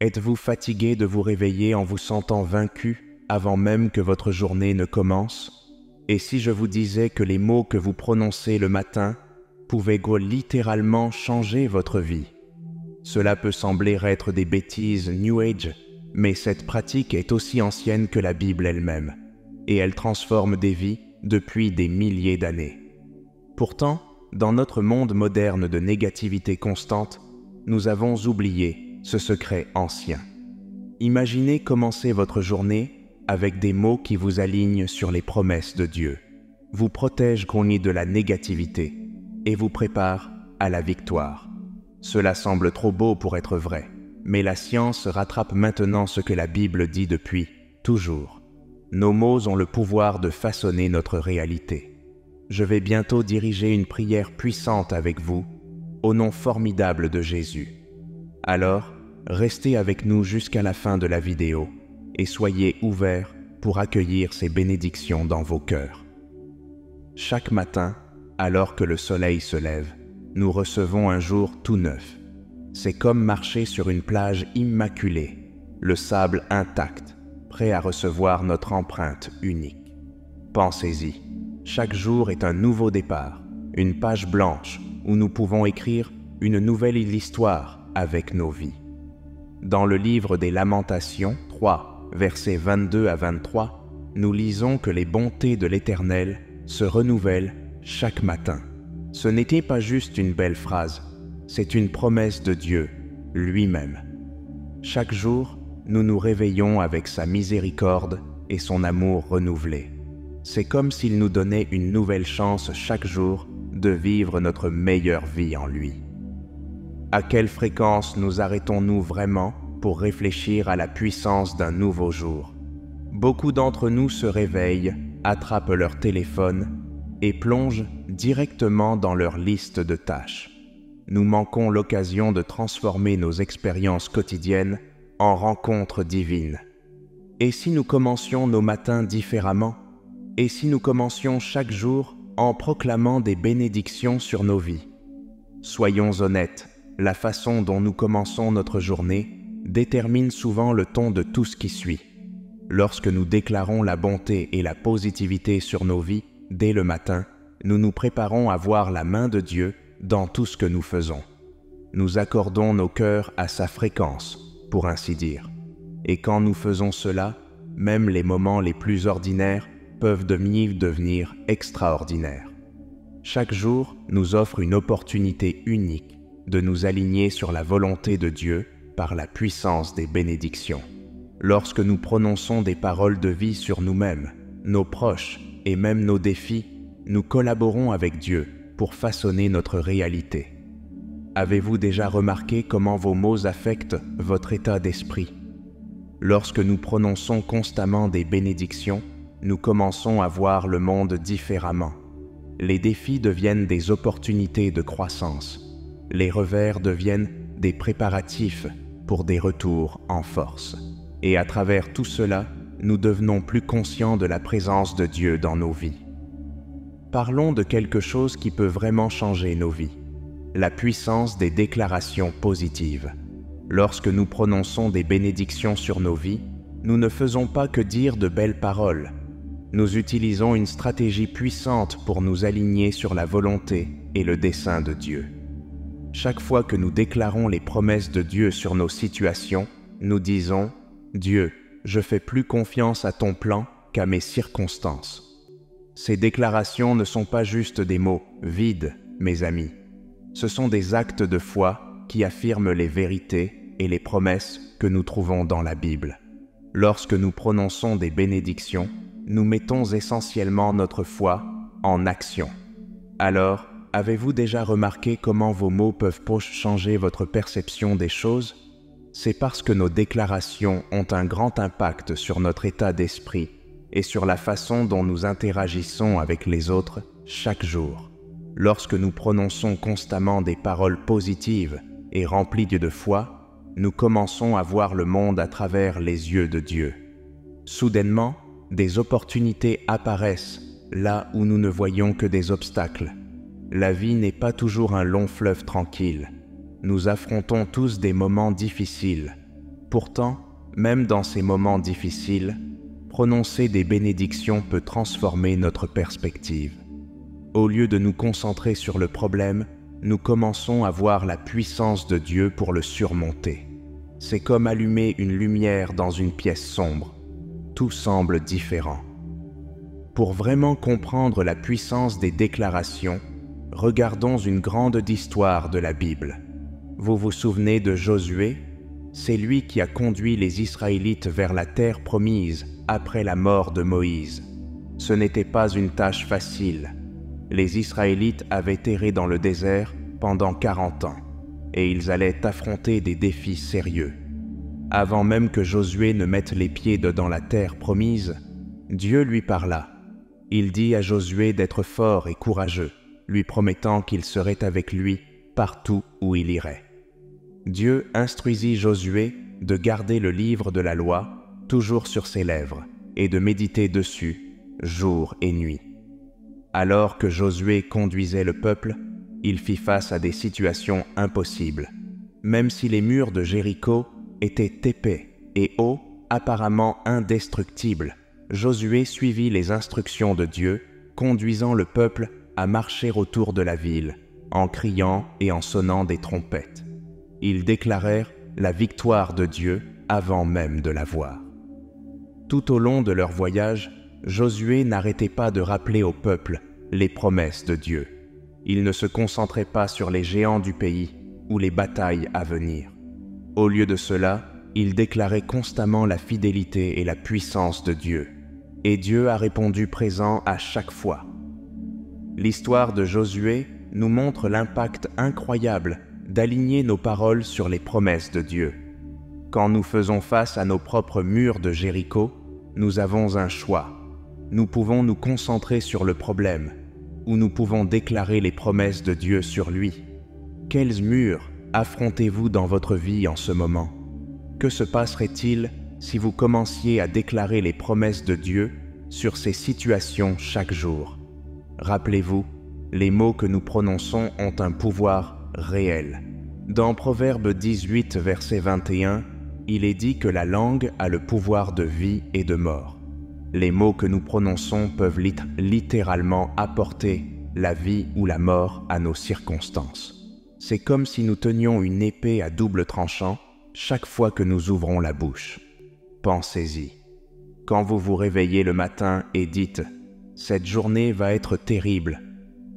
Êtes-vous fatigué de vous réveiller en vous sentant vaincu avant même que votre journée ne commence? Et si je vous disais que les mots que vous prononcez le matin pouvaient littéralement changer votre vie? Cela peut sembler être des bêtises New Age, mais cette pratique est aussi ancienne que la Bible elle-même, et elle transforme des vies depuis des milliers d'années. Pourtant, dans notre monde moderne de négativité constante, nous avons oublié ce secret ancien. Imaginez commencer votre journée avec des mots qui vous alignent sur les promesses de Dieu, vous protègent de la négativité et vous préparent à la victoire. Cela semble trop beau pour être vrai, mais la science rattrape maintenant ce que la Bible dit depuis toujours. Nos mots ont le pouvoir de façonner notre réalité. Je vais bientôt diriger une prière puissante avec vous, au nom formidable de Jésus. Alors, restez avec nous jusqu'à la fin de la vidéo et soyez ouverts pour accueillir ces bénédictions dans vos cœurs. Chaque matin, alors que le soleil se lève, nous recevons un jour tout neuf. C'est comme marcher sur une plage immaculée, le sable intact, prêt à recevoir notre empreinte unique. Pensez-y, chaque jour est un nouveau départ, une page blanche où nous pouvons écrire une nouvelle histoire avec nos vies. Dans le livre des Lamentations 3, versets 22 à 23, nous lisons que les bontés de l'Éternel se renouvellent chaque matin. Ce n'était pas juste une belle phrase, c'est une promesse de Dieu lui-même. Chaque jour, nous nous réveillons avec sa miséricorde et son amour renouvelé. C'est comme s'il nous donnait une nouvelle chance chaque jour de vivre notre meilleure vie en lui. À quelle fréquence nous arrêtons-nous vraiment pour réfléchir à la puissance d'un nouveau jour? Beaucoup d'entre nous se réveillent, attrapent leur téléphone et plongent directement dans leur liste de tâches. Nous manquons l'occasion de transformer nos expériences quotidiennes en rencontres divines. Et si nous commencions nos matins différemment? Et si nous commencions chaque jour en proclamant des bénédictions sur nos vies? Soyons honnêtes, la façon dont nous commençons notre journée détermine souvent le ton de tout ce qui suit. Lorsque nous déclarons la bonté et la positivité sur nos vies, dès le matin, nous nous préparons à voir la main de Dieu dans tout ce que nous faisons. Nous accordons nos cœurs à sa fréquence, pour ainsi dire. Et quand nous faisons cela, même les moments les plus ordinaires peuvent devenir extraordinaires. Chaque jour nous offre une opportunité unique de nous aligner sur la volonté de Dieu par la puissance des bénédictions. Lorsque nous prononçons des paroles de vie sur nous-mêmes, nos proches et même nos défis, nous collaborons avec Dieu pour façonner notre réalité. Avez-vous déjà remarqué comment vos mots affectent votre état d'esprit? Lorsque nous prononçons constamment des bénédictions, nous commençons à voir le monde différemment. Les défis deviennent des opportunités de croissance. Les revers deviennent des préparatifs pour des retours en force. Et à travers tout cela, nous devenons plus conscients de la présence de Dieu dans nos vies. Parlons de quelque chose qui peut vraiment changer nos vies, la puissance des déclarations positives. Lorsque nous prononçons des bénédictions sur nos vies, nous ne faisons pas que dire de belles paroles. Nous utilisons une stratégie puissante pour nous aligner sur la volonté et le dessein de Dieu. Chaque fois que nous déclarons les promesses de Dieu sur nos situations, nous disons « Dieu, je fais plus confiance à ton plan qu'à mes circonstances ». Ces déclarations ne sont pas juste des mots vides, mes amis. Ce sont des actes de foi qui affirment les vérités et les promesses que nous trouvons dans la Bible. Lorsque nous prononçons des bénédictions, nous mettons essentiellement notre foi en action. Alors, avez-vous déjà remarqué comment vos mots peuvent changer votre perception des choses? C'est parce que nos déclarations ont un grand impact sur notre état d'esprit et sur la façon dont nous interagissons avec les autres chaque jour. Lorsque nous prononçons constamment des paroles positives et remplies de foi, nous commençons à voir le monde à travers les yeux de Dieu. Soudainement, des opportunités apparaissent là où nous ne voyons que des obstacles. La vie n'est pas toujours un long fleuve tranquille. Nous affrontons tous des moments difficiles. Pourtant, même dans ces moments difficiles, prononcer des bénédictions peut transformer notre perspective. Au lieu de nous concentrer sur le problème, nous commençons à voir la puissance de Dieu pour le surmonter. C'est comme allumer une lumière dans une pièce sombre. Tout semble différent. Pour vraiment comprendre la puissance des déclarations, regardons une grande histoire de la Bible. Vous vous souvenez de Josué? C'est lui qui a conduit les Israélites vers la terre promise après la mort de Moïse. Ce n'était pas une tâche facile. Les Israélites avaient erré dans le désert pendant 40 ans, et ils allaient affronter des défis sérieux. Avant même que Josué ne mette les pieds dans la terre promise, Dieu lui parla. Il dit à Josué d'être fort et courageux, lui promettant qu'il serait avec lui partout où il irait. Dieu instruisit Josué de garder le livre de la loi toujours sur ses lèvres et de méditer dessus jour et nuit. Alors que Josué conduisait le peuple, il fit face à des situations impossibles. Même si les murs de Jéricho étaient épais et hauts, apparemment indestructibles, Josué suivit les instructions de Dieu, conduisant le peuple à marcher autour de la ville, en criant et en sonnant des trompettes. Ils déclarèrent la victoire de Dieu avant même de la voir. Tout au long de leur voyage, Josué n'arrêtait pas de rappeler au peuple les promesses de Dieu. Il ne se concentrait pas sur les géants du pays ou les batailles à venir. Au lieu de cela, il déclarait constamment la fidélité et la puissance de Dieu. Et Dieu a répondu présent à chaque fois. L'histoire de Josué nous montre l'impact incroyable d'aligner nos paroles sur les promesses de Dieu. Quand nous faisons face à nos propres murs de Jéricho, nous avons un choix. Nous pouvons nous concentrer sur le problème, ou nous pouvons déclarer les promesses de Dieu sur lui. Quels murs affrontez-vous dans votre vie en ce moment? Que se passerait-il si vous commenciez à déclarer les promesses de Dieu sur ces situations chaque jour? Rappelez-vous, les mots que nous prononçons ont un pouvoir réel. Dans Proverbe 18, verset 21, il est dit que la langue a le pouvoir de vie et de mort. Les mots que nous prononçons peuvent littéralement apporter la vie ou la mort à nos circonstances. C'est comme si nous tenions une épée à double tranchant chaque fois que nous ouvrons la bouche. Pensez-y. Quand vous vous réveillez le matin et dites « Cette journée va être terrible »,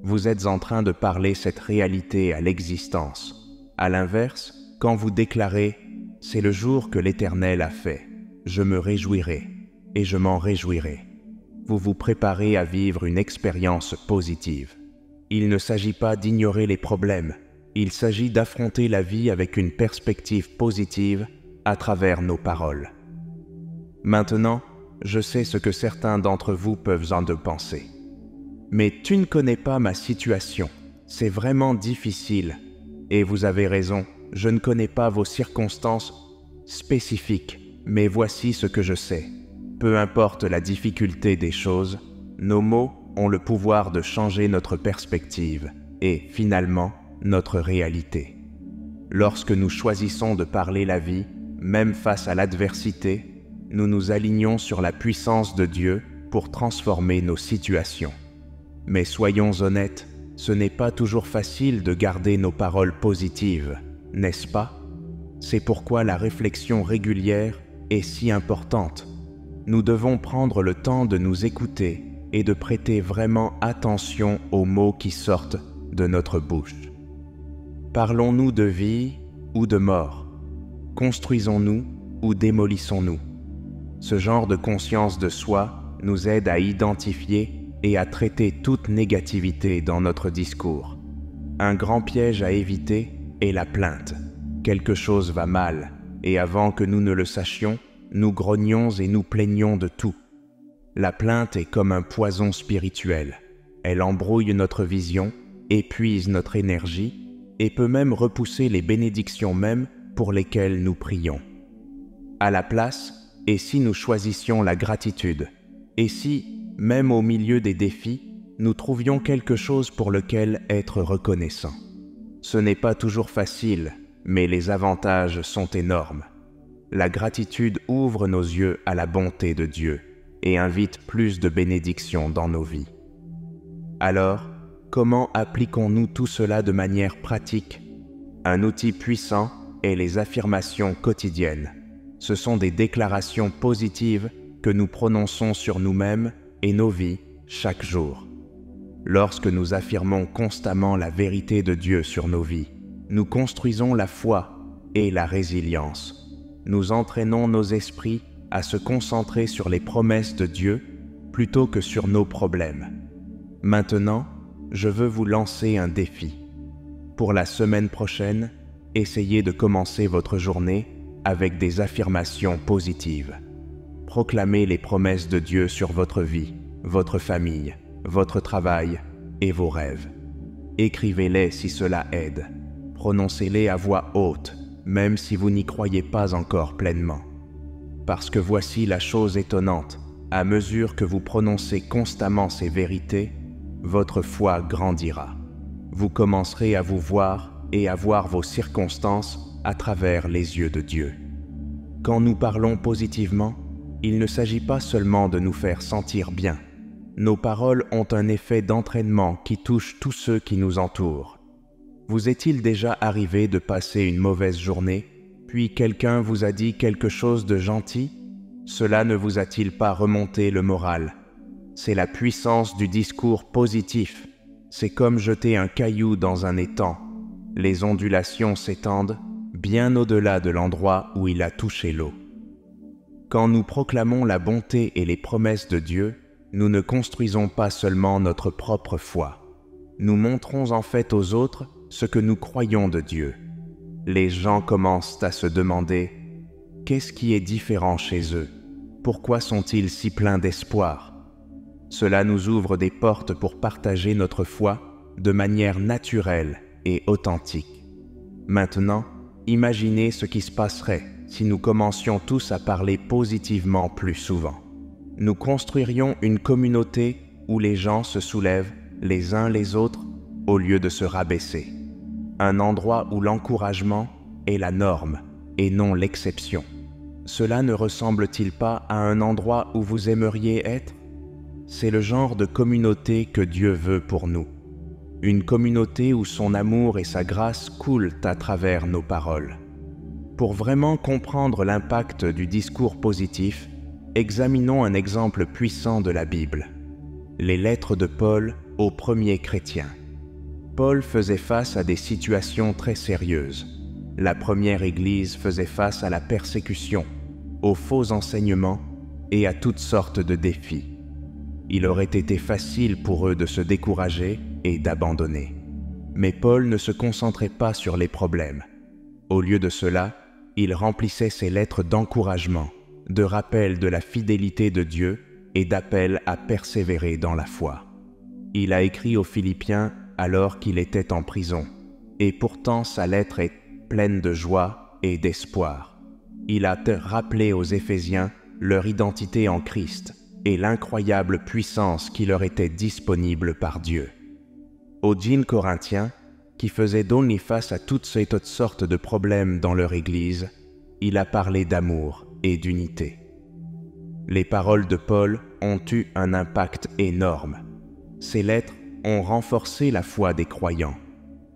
vous êtes en train de parler cette réalité à l'existence. À l'inverse, quand vous déclarez « C'est le jour que l'Éternel a fait, je me réjouirai et je m'en réjouirai », vous vous préparez à vivre une expérience positive. Il ne s'agit pas d'ignorer les problèmes, il s'agit d'affronter la vie avec une perspective positive à travers nos paroles. Maintenant, je sais ce que certains d'entre vous peuvent en penser. Mais tu ne connais pas ma situation, c'est vraiment difficile. Et vous avez raison, je ne connais pas vos circonstances spécifiques, mais voici ce que je sais. Peu importe la difficulté des choses, nos mots ont le pouvoir de changer notre perspective et, finalement, notre réalité. Lorsque nous choisissons de parler la vie, même face à l'adversité, nous nous alignons sur la puissance de Dieu pour transformer nos situations. Mais soyons honnêtes, ce n'est pas toujours facile de garder nos paroles positives, n'est-ce pas? C'est pourquoi la réflexion régulière est si importante. Nous devons prendre le temps de nous écouter et de prêter vraiment attention aux mots qui sortent de notre bouche. Parlons-nous de vie ou de mort? Construisons-nous ou démolissons-nous? Ce genre de conscience de soi nous aide à identifier et à traiter toute négativité dans notre discours. Un grand piège à éviter est la plainte. Quelque chose va mal, et avant que nous ne le sachions, nous grognons et nous plaignons de tout. La plainte est comme un poison spirituel. Elle embrouille notre vision, épuise notre énergie, et peut même repousser les bénédictions mêmes pour lesquelles nous prions. À la place, et si nous choisissions la gratitude? Et si, même au milieu des défis, nous trouvions quelque chose pour lequel être reconnaissant? Ce n'est pas toujours facile, mais les avantages sont énormes. La gratitude ouvre nos yeux à la bonté de Dieu et invite plus de bénédictions dans nos vies. Alors, comment appliquons-nous tout cela de manière pratique? Un outil puissant est les affirmations quotidiennes. Ce sont des déclarations positives que nous prononçons sur nous-mêmes et nos vies chaque jour. Lorsque nous affirmons constamment la vérité de Dieu sur nos vies, nous construisons la foi et la résilience. Nous entraînons nos esprits à se concentrer sur les promesses de Dieu plutôt que sur nos problèmes. Maintenant, je veux vous lancer un défi. Pour la semaine prochaine, essayez de commencer votre journée avec des affirmations positives. Proclamez les promesses de Dieu sur votre vie, votre famille, votre travail et vos rêves. Écrivez-les si cela aide. Prononcez-les à voix haute, même si vous n'y croyez pas encore pleinement. Parce que voici la chose étonnante, à mesure que vous prononcez constamment ces vérités, votre foi grandira. Vous commencerez à vous voir et à voir vos circonstances à travers les yeux de Dieu. Quand nous parlons positivement, il ne s'agit pas seulement de nous faire sentir bien. Nos paroles ont un effet d'entraînement qui touche tous ceux qui nous entourent. Vous est-il déjà arrivé de passer une mauvaise journée, puis quelqu'un vous a dit quelque chose de gentil? Cela ne vous a-t-il pas remonté le moral? C'est la puissance du discours positif. C'est comme jeter un caillou dans un étang. Les ondulations s'étendent bien au-delà de l'endroit où il a touché l'eau. Quand nous proclamons la bonté et les promesses de Dieu, nous ne construisons pas seulement notre propre foi. Nous montrons en fait aux autres ce que nous croyons de Dieu. Les gens commencent à se demander « Qu'est-ce qui est différent chez eux? Pourquoi sont-ils si pleins d'espoir ?» Cela nous ouvre des portes pour partager notre foi de manière naturelle et authentique. Maintenant, imaginez ce qui se passerait si nous commencions tous à parler positivement plus souvent. Nous construirions une communauté où les gens se soulèvent les uns les autres au lieu de se rabaisser. Un endroit où l'encouragement est la norme et non l'exception. Cela ne ressemble-t-il pas à un endroit où vous aimeriez être? C'est le genre de communauté que Dieu veut pour nous. Une communauté où son amour et sa grâce coulent à travers nos paroles. Pour vraiment comprendre l'impact du discours positif, examinons un exemple puissant de la Bible. Les lettres de Paul aux premiers chrétiens. Paul faisait face à des situations très sérieuses. La première Église faisait face à la persécution, aux faux enseignements et à toutes sortes de défis. Il aurait été facile pour eux de se décourager et d'abandonner. Mais Paul ne se concentrait pas sur les problèmes. Au lieu de cela, il remplissait ses lettres d'encouragement, de rappel de la fidélité de Dieu et d'appel à persévérer dans la foi. Il a écrit aux Philippiens alors qu'il était en prison, et pourtant sa lettre est pleine de joie et d'espoir. Il a rappelé aux Éphésiens leur identité en Christ et l'incroyable puissance qui leur était disponible par Dieu. Aux djinns corinthiens, qui faisaient donc face à toutes sortes de problèmes dans leur Église, il a parlé d'amour et d'unité. Les paroles de Paul ont eu un impact énorme. Ces lettres ont renforcé la foi des croyants,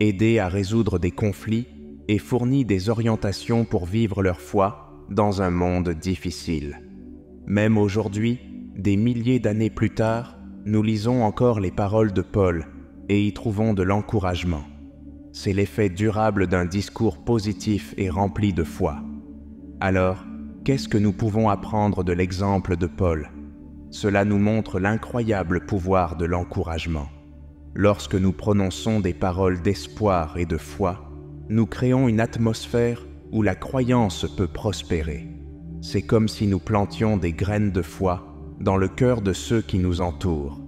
aidé à résoudre des conflits et fourni des orientations pour vivre leur foi dans un monde difficile. Même aujourd'hui, des milliers d'années plus tard, nous lisons encore les paroles de Paul et y trouvons de l'encouragement. C'est l'effet durable d'un discours positif et rempli de foi. Alors, qu'est-ce que nous pouvons apprendre de l'exemple de Paul? Cela nous montre l'incroyable pouvoir de l'encouragement. Lorsque nous prononçons des paroles d'espoir et de foi, nous créons une atmosphère où la croyance peut prospérer. C'est comme si nous plantions des graines de foi dans le cœur de ceux qui nous entourent.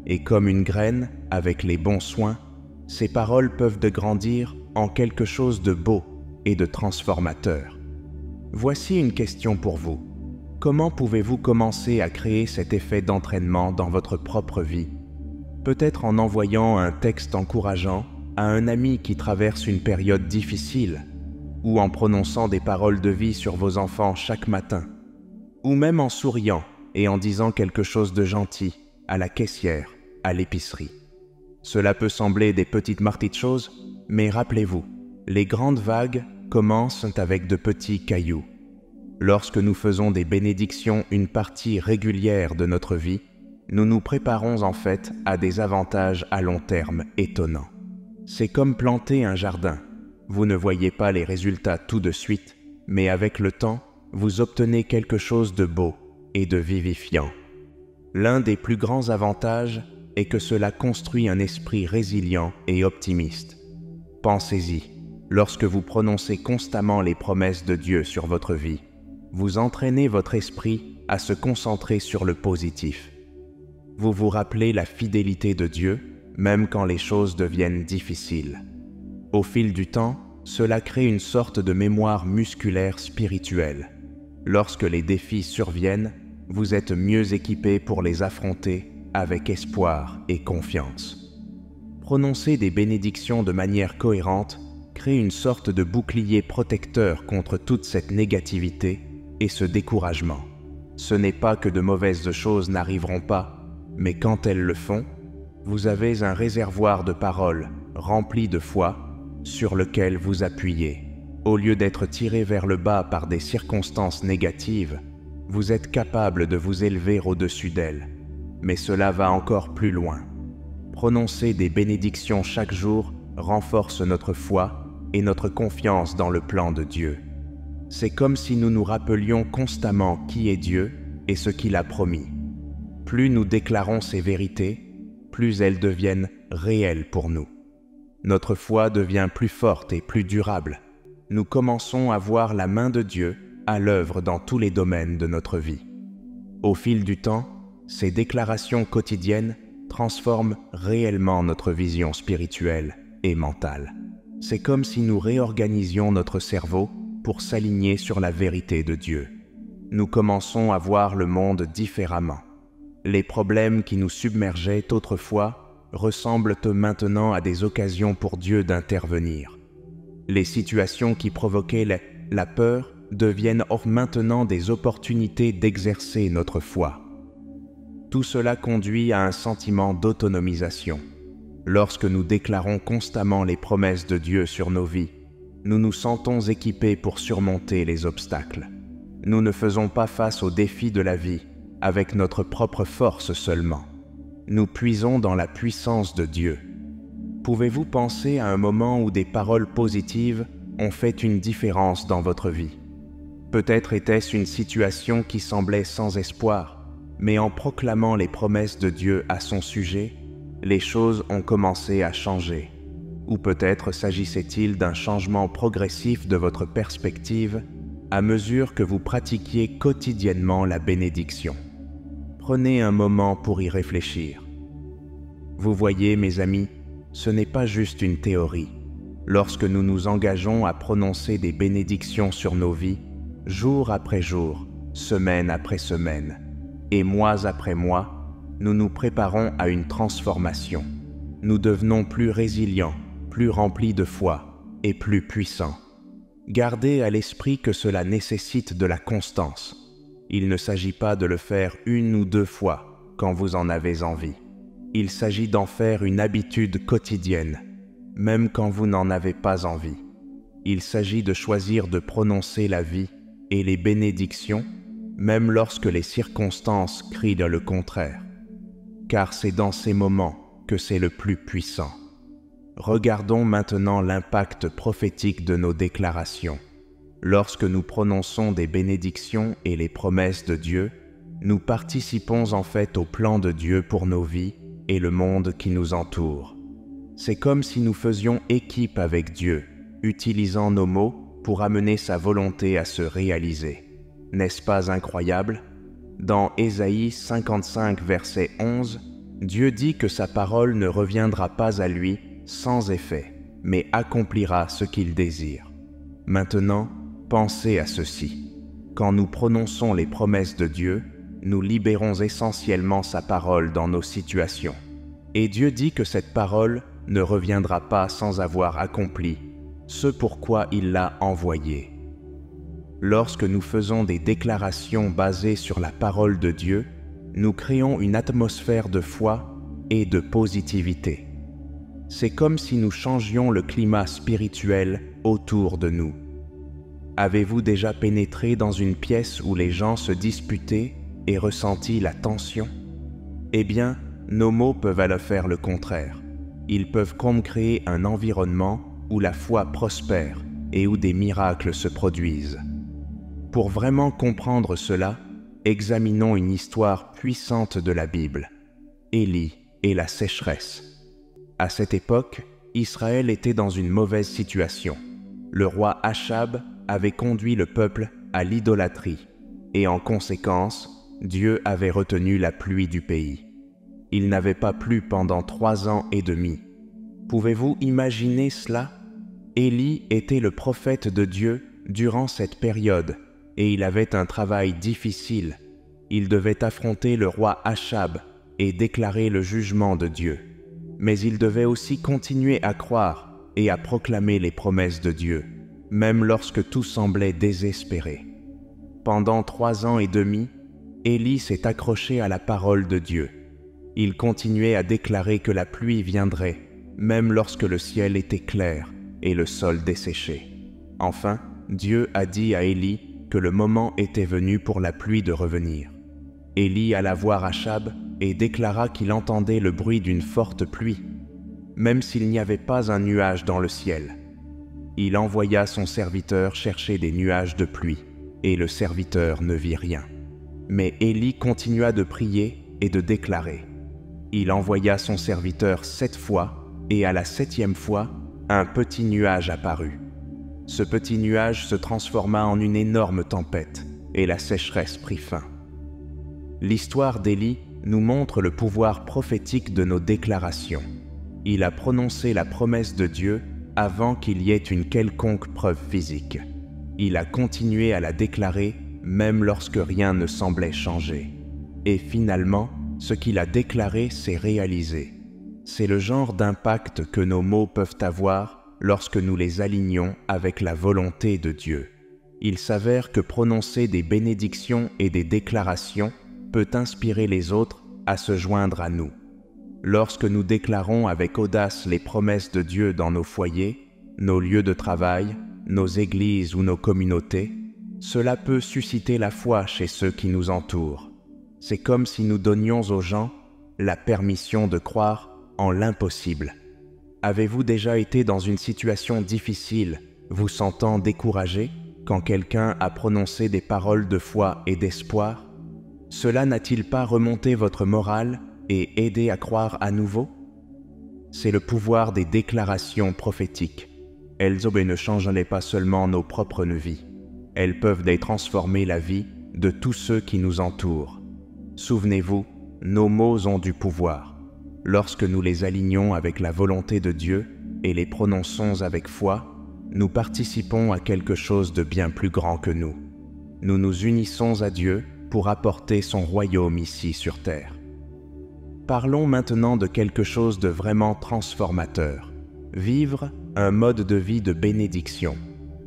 Et comme une graine, avec les bons soins, ces paroles peuvent grandir en quelque chose de beau et de transformateur. Voici une question pour vous. Comment pouvez-vous commencer à créer cet effet d'entraînement dans votre propre vie? Peut-être en envoyant un texte encourageant à un ami qui traverse une période difficile, ou en prononçant des paroles de vie sur vos enfants chaque matin, ou même en souriant et en disant quelque chose de gentil à la caissière, à l'épicerie. Cela peut sembler des petites choses, mais rappelez-vous, les grandes vagues commencent avec de petits cailloux. Lorsque nous faisons des bénédictions une partie régulière de notre vie, nous nous préparons en fait à des avantages à long terme étonnants. C'est comme planter un jardin. Vous ne voyez pas les résultats tout de suite, mais avec le temps, vous obtenez quelque chose de beau et de vivifiant. L'un des plus grands avantages est que cela construit un esprit résilient et optimiste. Pensez-y, lorsque vous prononcez constamment les promesses de Dieu sur votre vie, vous entraînez votre esprit à se concentrer sur le positif. Vous vous rappelez la fidélité de Dieu, même quand les choses deviennent difficiles. Au fil du temps, cela crée une sorte de mémoire musculaire spirituelle. Lorsque les défis surviennent, vous êtes mieux équipé pour les affronter avec espoir et confiance. Prononcer des bénédictions de manière cohérente crée une sorte de bouclier protecteur contre toute cette négativité et ce découragement. Ce n'est pas que de mauvaises choses n'arriveront pas, mais quand elles le font, vous avez un réservoir de paroles rempli de foi sur lequel vous appuyez. Au lieu d'être tiré vers le bas par des circonstances négatives, vous êtes capable de vous élever au-dessus d'elles. Mais cela va encore plus loin. Prononcer des bénédictions chaque jour renforce notre foi et notre confiance dans le plan de Dieu. C'est comme si nous nous rappelions constamment qui est Dieu et ce qu'il a promis. Plus nous déclarons ces vérités, plus elles deviennent réelles pour nous. Notre foi devient plus forte et plus durable. Nous commençons à voir la main de Dieu à l'œuvre dans tous les domaines de notre vie. Au fil du temps, ces déclarations quotidiennes transforment réellement notre vision spirituelle et mentale. C'est comme si nous réorganisions notre cerveau pour s'aligner sur la vérité de Dieu. Nous commençons à voir le monde différemment. Les problèmes qui nous submergeaient autrefois ressemblent maintenant à des occasions pour Dieu d'intervenir. Les situations qui provoquaient la peur deviennent maintenant des opportunités d'exercer notre foi. Tout cela conduit à un sentiment d'autonomisation. Lorsque nous déclarons constamment les promesses de Dieu sur nos vies, nous nous sentons équipés pour surmonter les obstacles. Nous ne faisons pas face aux défis de la vie avec notre propre force seulement. Nous puisons dans la puissance de Dieu. Pouvez-vous penser à un moment où des paroles positives ont fait une différence dans votre vie? Peut-être était-ce une situation qui semblait sans espoir, mais en proclamant les promesses de Dieu à son sujet, les choses ont commencé à changer. Ou peut-être s'agissait-il d'un changement progressif de votre perspective à mesure que vous pratiquiez quotidiennement la bénédiction. Prenez un moment pour y réfléchir. Vous voyez, mes amis, ce n'est pas juste une théorie. Lorsque nous nous engageons à prononcer des bénédictions sur nos vies, jour après jour, semaine après semaine, et mois après mois, nous nous préparons à une transformation. Nous devenons plus résilients, plus remplis de foi et plus puissants. Gardez à l'esprit que cela nécessite de la constance. Il ne s'agit pas de le faire une ou deux fois quand vous en avez envie. Il s'agit d'en faire une habitude quotidienne, même quand vous n'en avez pas envie. Il s'agit de choisir de prononcer la vie et les bénédictions, même lorsque les circonstances crient le contraire. Car c'est dans ces moments que c'est le plus puissant. Regardons maintenant l'impact prophétique de nos déclarations. Lorsque nous prononçons des bénédictions et les promesses de Dieu, nous participons en fait au plan de Dieu pour nos vies et le monde qui nous entoure. C'est comme si nous faisions équipe avec Dieu, utilisant nos mots pour amener sa volonté à se réaliser. N'est-ce pas incroyable? Dans Ésaïe 55, verset 11, Dieu dit que sa parole ne reviendra pas à lui sans effet, mais accomplira ce qu'il désire. Maintenant, pensez à ceci. Quand nous prononçons les promesses de Dieu, nous libérons essentiellement sa parole dans nos situations. Et Dieu dit que cette parole ne reviendra pas sans avoir accompli ce pourquoi il l'a envoyé. Lorsque nous faisons des déclarations basées sur la parole de Dieu, nous créons une atmosphère de foi et de positivité. C'est comme si nous changions le climat spirituel autour de nous. Avez-vous déjà pénétré dans une pièce où les gens se disputaient et ressenti la tension? Eh bien, nos mots peuvent alors faire le contraire. Ils peuvent comme créer un environnement où la foi prospère et où des miracles se produisent. Pour vraiment comprendre cela, examinons une histoire puissante de la Bible, Élie et la sécheresse. À cette époque, Israël était dans une mauvaise situation. Le roi Achab avait conduit le peuple à l'idolâtrie et en conséquence, Dieu avait retenu la pluie du pays. Il n'avait pas plu pendant 3 ans et demi. Pouvez-vous imaginer cela? Élie était le prophète de Dieu durant cette période et il avait un travail difficile. Il devait affronter le roi Achab et déclarer le jugement de Dieu. Mais il devait aussi continuer à croire et à proclamer les promesses de Dieu, même lorsque tout semblait désespéré. Pendant 3 ans et demi, Élie s'est accroché à la parole de Dieu. Il continuait à déclarer que la pluie viendrait, même lorsque le ciel était clair et le sol desséché. Enfin, Dieu a dit à Élie que le moment était venu pour la pluie de revenir. Élie alla voir Achab et déclara qu'il entendait le bruit d'une forte pluie, même s'il n'y avait pas un nuage dans le ciel. Il envoya son serviteur chercher des nuages de pluie, et le serviteur ne vit rien. Mais Élie continua de prier et de déclarer. Il envoya son serviteur 7 fois, et à la 7e fois, un petit nuage apparut. Ce petit nuage se transforma en une énorme tempête, et la sécheresse prit fin. L'histoire d'Élie nous montre le pouvoir prophétique de nos déclarations. Il a prononcé la promesse de Dieu avant qu'il y ait une quelconque preuve physique. Il a continué à la déclarer même lorsque rien ne semblait changer. Et finalement, ce qu'il a déclaré s'est réalisé. C'est le genre d'impact que nos mots peuvent avoir lorsque nous les alignons avec la volonté de Dieu. Il s'avère que prononcer des bénédictions et des déclarations peut inspirer les autres à se joindre à nous. Lorsque nous déclarons avec audace les promesses de Dieu dans nos foyers, nos lieux de travail, nos églises ou nos communautés, cela peut susciter la foi chez ceux qui nous entourent. C'est comme si nous donnions aux gens la permission de croire en l'impossible. Avez-vous déjà été dans une situation difficile, vous sentant découragé, quand quelqu'un a prononcé des paroles de foi et d'espoir? Cela n'a-t-il pas remonté votre morale et aidé à croire à nouveau? C'est le pouvoir des déclarations prophétiques. Elles ne changeraient pas seulement nos propres vies. Elles peuvent transformer la vie de tous ceux qui nous entourent. Souvenez-vous, nos mots ont du pouvoir. Lorsque nous les alignons avec la volonté de Dieu et les prononçons avec foi, nous participons à quelque chose de bien plus grand que nous. Nous nous unissons à Dieu pour apporter son royaume ici sur terre. Parlons maintenant de quelque chose de vraiment transformateur. Vivre un mode de vie de bénédiction.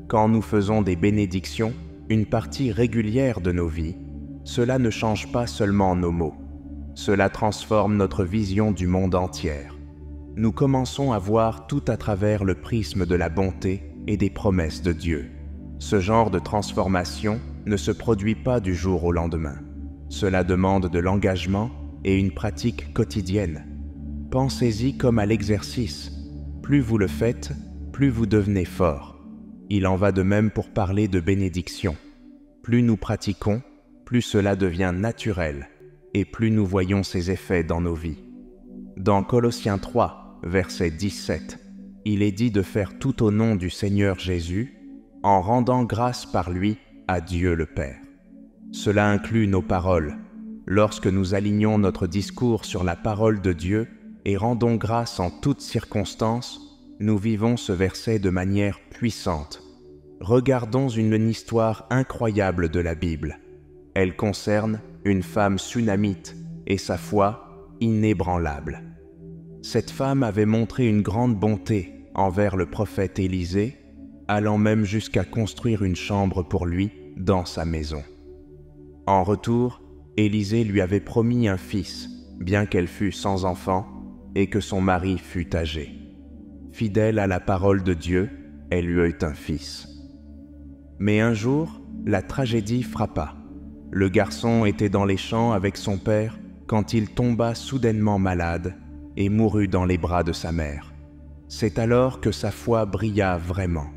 Quand nous faisons des bénédictions, une partie régulière de nos vies, cela ne change pas seulement nos mots. Cela transforme notre vision du monde entière. Nous commençons à voir tout à travers le prisme de la bonté et des promesses de Dieu. Ce genre de transformation ne se produit pas du jour au lendemain. Cela demande de l'engagement et une pratique quotidienne. Pensez-y comme à l'exercice. Plus vous le faites, plus vous devenez fort. Il en va de même pour parler de bénédiction. Plus nous pratiquons, plus cela devient naturel et plus nous voyons ses effets dans nos vies. Dans Colossiens 3, verset 17, il est dit de faire tout au nom du Seigneur Jésus, en rendant grâce par lui à Dieu le Père. Cela inclut nos paroles. Lorsque nous alignons notre discours sur la parole de Dieu et rendons grâce en toutes circonstances, nous vivons ce verset de manière puissante. Regardons une histoire incroyable de la Bible. Elle concerne une femme sunamite et sa foi inébranlable. Cette femme avait montré une grande bonté envers le prophète Élisée allant même jusqu'à construire une chambre pour lui dans sa maison. En retour, Élisée lui avait promis un fils, bien qu'elle fût sans enfant et que son mari fût âgé. Fidèle à la parole de Dieu, elle lui eut un fils. Mais un jour, la tragédie frappa. Le garçon était dans les champs avec son père quand il tomba soudainement malade et mourut dans les bras de sa mère. C'est alors que sa foi brilla vraiment.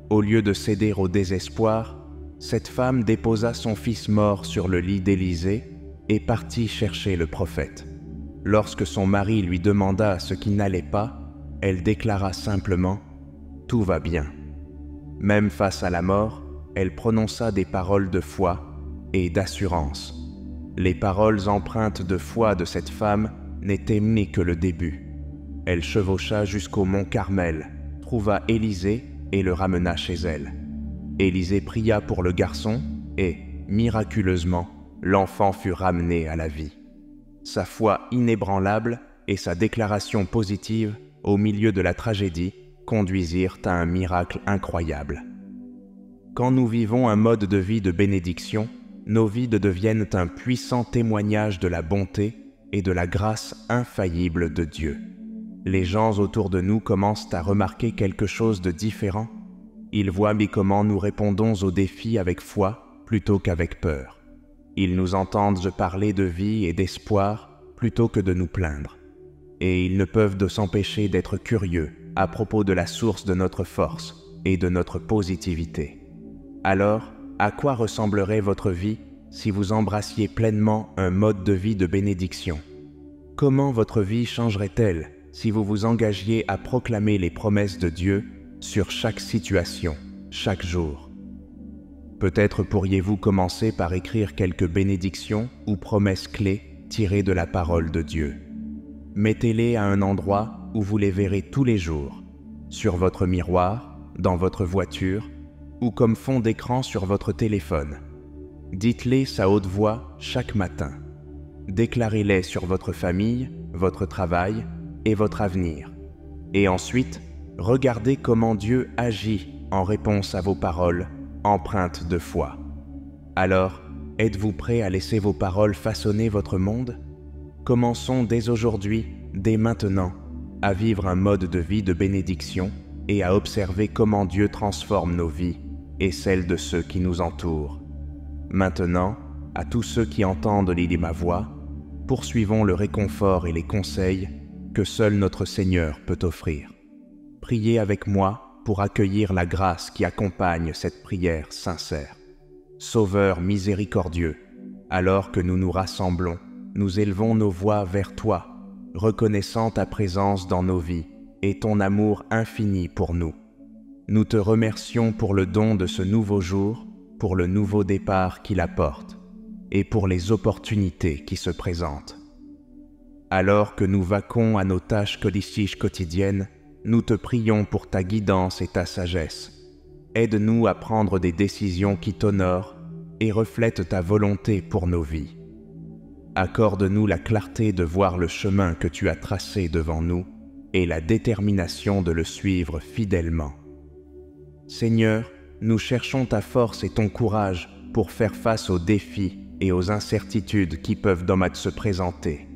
Au lieu de céder au désespoir, cette femme déposa son fils mort sur le lit d'Élisée et partit chercher le prophète. Lorsque son mari lui demanda ce qui n'allait pas, elle déclara simplement « Tout va bien ». Même face à la mort, elle prononça des paroles de foi et d'assurance. Les paroles empreintes de foi de cette femme n'étaient que le début. Elle chevaucha jusqu'au mont Carmel, trouva Élisée et le ramena chez elle. Élisée pria pour le garçon et, miraculeusement, l'enfant fut ramené à la vie. Sa foi inébranlable et sa déclaration positive au milieu de la tragédie conduisirent à un miracle incroyable. Quand nous vivons un mode de vie de bénédiction, nos vies deviennent un puissant témoignage de la bonté et de la grâce infaillible de Dieu. Les gens autour de nous commencent à remarquer quelque chose de différent. Ils voient comment nous répondons aux défis avec foi plutôt qu'avec peur. Ils nous entendent parler de vie et d'espoir plutôt que de nous plaindre. Et ils ne peuvent de s'empêcher d'être curieux à propos de la source de notre force et de notre positivité. Alors, à quoi ressemblerait votre vie si vous embrassiez pleinement un mode de vie de bénédiction? Comment votre vie changerait-elle si vous vous engagiez à proclamer les promesses de Dieu sur chaque situation, chaque jour? Peut-être pourriez-vous commencer par écrire quelques bénédictions ou promesses clés tirées de la parole de Dieu. Mettez-les à un endroit où vous les verrez tous les jours, sur votre miroir, dans votre voiture ou comme fond d'écran sur votre téléphone. Dites-les à haute voix chaque matin. Déclarez-les sur votre famille, votre travail et votre avenir. Et ensuite, regardez comment Dieu agit en réponse à vos paroles empreintes de foi. Alors, êtes-vous prêt à laisser vos paroles façonner votre monde? Commençons dès aujourd'hui, dès maintenant, à vivre un mode de vie de bénédiction et à observer comment Dieu transforme nos vies et celles de ceux qui nous entourent. Maintenant, à tous ceux qui entendent ma voix, poursuivons le réconfort et les conseils que seul notre Seigneur peut offrir. Priez avec moi pour accueillir la grâce qui accompagne cette prière sincère. Sauveur miséricordieux, alors que nous nous rassemblons, nous élevons nos voix vers toi, reconnaissant ta présence dans nos vies et ton amour infini pour nous. Nous te remercions pour le don de ce nouveau jour, pour le nouveau départ qu'il apporte et pour les opportunités qui se présentent. Alors que nous vaquons à nos tâches quotidiennes, nous te prions pour ta guidance et ta sagesse. Aide-nous à prendre des décisions qui t'honorent et reflètent ta volonté pour nos vies. Accorde-nous la clarté de voir le chemin que tu as tracé devant nous et la détermination de le suivre fidèlement. Seigneur, nous cherchons ta force et ton courage pour faire face aux défis et aux incertitudes qui peuvent se présenter.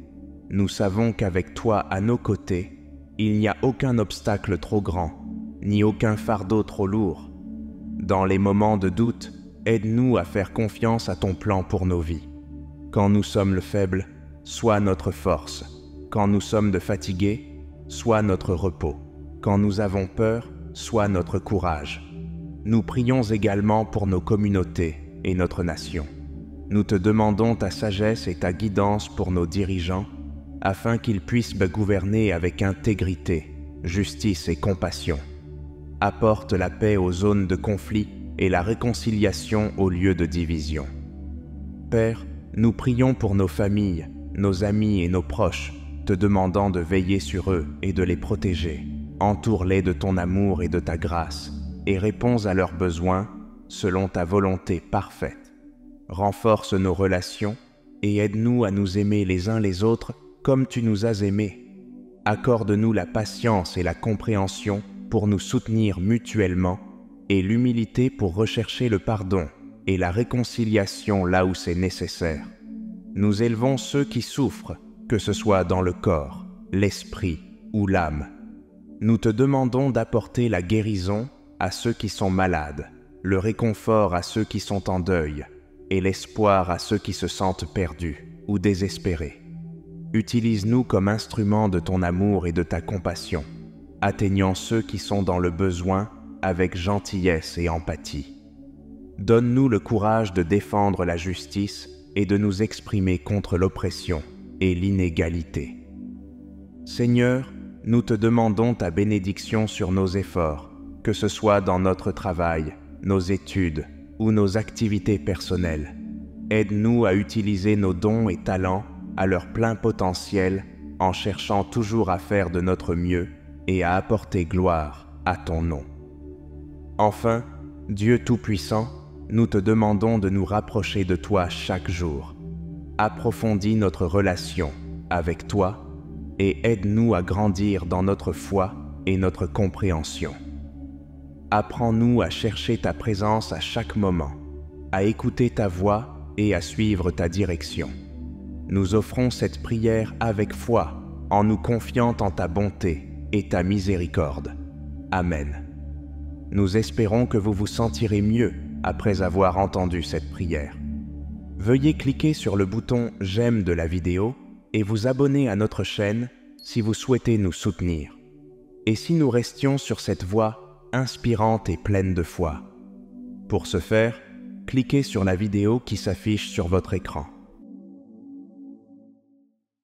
Nous savons qu'avec toi à nos côtés, il n'y a aucun obstacle trop grand, ni aucun fardeau trop lourd. Dans les moments de doute, aide-nous à faire confiance à ton plan pour nos vies. Quand nous sommes faibles, sois notre force. Quand nous sommes fatigués, sois notre repos. Quand nous avons peur, sois notre courage. Nous prions également pour nos communautés et notre nation. Nous te demandons ta sagesse et ta guidance pour nos dirigeants, afin qu'ils puissent gouverner avec intégrité, justice et compassion. Apporte la paix aux zones de conflit et la réconciliation aux lieux de division. Père, nous prions pour nos familles, nos amis et nos proches, te demandant de veiller sur eux et de les protéger. Entoure-les de ton amour et de ta grâce, et réponds à leurs besoins selon ta volonté parfaite. Renforce nos relations et aide-nous à nous aimer les uns les autres comme tu nous as aimés. Accorde-nous la patience et la compréhension pour nous soutenir mutuellement et l'humilité pour rechercher le pardon et la réconciliation là où c'est nécessaire. Nous élevons ceux qui souffrent, que ce soit dans le corps, l'esprit ou l'âme. Nous te demandons d'apporter la guérison à ceux qui sont malades, le réconfort à ceux qui sont en deuil et l'espoir à ceux qui se sentent perdus ou désespérés. Utilise-nous comme instruments de ton amour et de ta compassion, atteignant ceux qui sont dans le besoin avec gentillesse et empathie. Donne-nous le courage de défendre la justice et de nous exprimer contre l'oppression et l'inégalité. Seigneur, nous te demandons ta bénédiction sur nos efforts, que ce soit dans notre travail, nos études ou nos activités personnelles. Aide-nous à utiliser nos dons et talents à leur plein potentiel en cherchant toujours à faire de notre mieux et à apporter gloire à ton nom. Enfin, Dieu Tout-Puissant, nous te demandons de nous rapprocher de toi chaque jour. Approfondis notre relation avec toi et aide-nous à grandir dans notre foi et notre compréhension. Apprends-nous à chercher ta présence à chaque moment, à écouter ta voix et à suivre ta direction. Nous offrons cette prière avec foi, en nous confiant en ta bonté et ta miséricorde. Amen. Nous espérons que vous vous sentirez mieux après avoir entendu cette prière. Veuillez cliquer sur le bouton « J'aime » de la vidéo et vous abonner à notre chaîne si vous souhaitez nous soutenir. Et si nous restions sur cette voie inspirante et pleine de foi. Pour ce faire, cliquez sur la vidéo qui s'affiche sur votre écran.